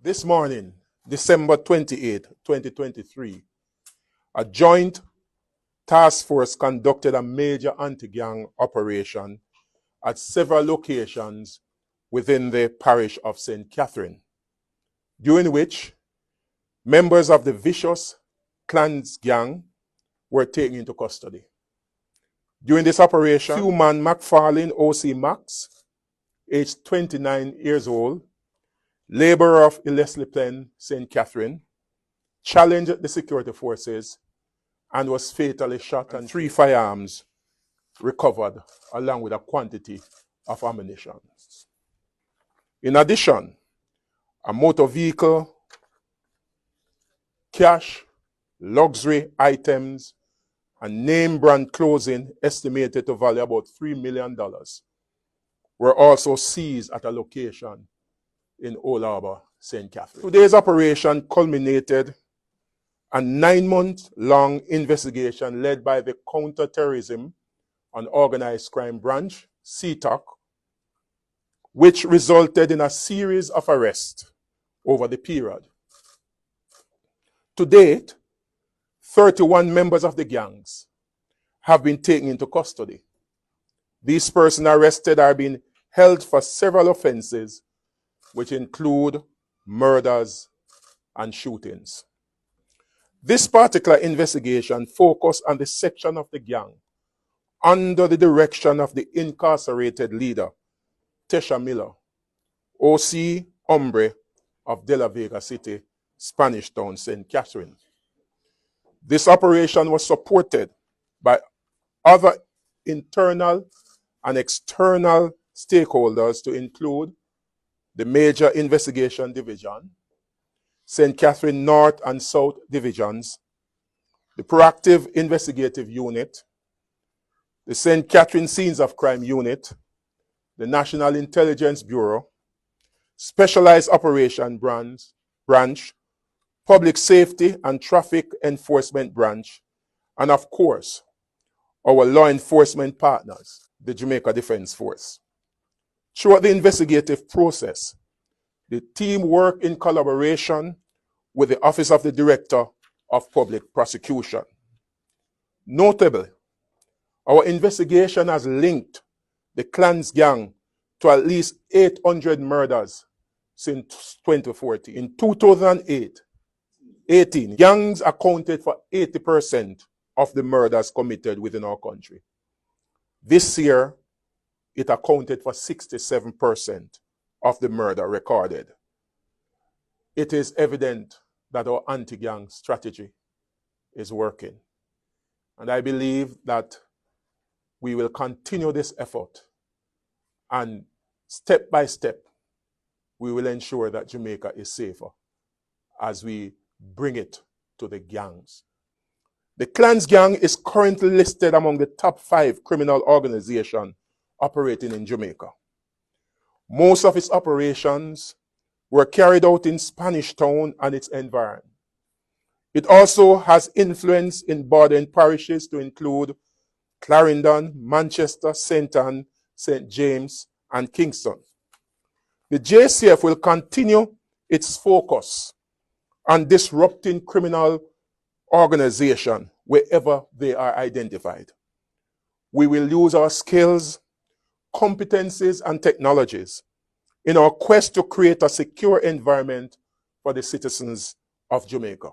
This morning, December 28, 2023, a joint task force conducted a major anti-gang operation at several locations within the parish of St. Catherine, during which members of the vicious Klansman gang were taken into custody. During this operation, Human McFarlane O.C. Max, aged 29 years old, laborer of Leslie Plain, St. Catherine, challenged the security forces and was fatally shot, and 3 firearms recovered along with a quantity of ammunition. In addition, a motor vehicle, cash, luxury items, and name brand clothing estimated to value about $3 million were also seized at a location in Old Harbour, St. Catherine. Today's operation culminated a 9-month-long investigation led by the Counter-Terrorism and Organized Crime Branch, CTOC, which resulted in a series of arrests over the period. To date, 31 members of the gangs have been taken into custody. These persons arrested are being held for several offenses, which include murders and shootings. This particular investigation focused on the section of the gang under the direction of the incarcerated leader, Tesha Miller, O.C. Hombre of De La Vega City, Spanish Town, St. Catherine. This operation was supported by other internal and external stakeholders to include the Major Investigation Division, St. Catherine North and South Divisions, the Proactive Investigative Unit, the St. Catherine Scenes of Crime Unit, the National Intelligence Bureau, Specialized Operation Branch, Public Safety and Traffic Enforcement Branch, and of course, our law enforcement partners, the Jamaica Defense Force. Throughout the investigative process, the team worked in collaboration with the Office of the Director of Public Prosecution. Notably, our investigation has linked the Klans gang to at least 800 murders since 2014. In 2018, gangs accounted for 80% of the murders committed within our country. This year, it accounted for 67% of the murder recorded. It is evident that our anti-gang strategy is working. And I believe that we will continue this effort, and step by step, we will ensure that Jamaica is safer as we bring it to the gangs. The Klans gang is currently listed among the top 5 criminal organizations operating in Jamaica. Most of its operations were carried out in Spanish Town and its environment. It also has influence in bordering parishes to include Clarendon, Manchester, St. Ann, St. James, and Kingston. The JCF will continue its focus on disrupting criminal organizations wherever they are identified. We will use our skills, competencies, and technologies in our quest to create a secure environment for the citizens of Jamaica.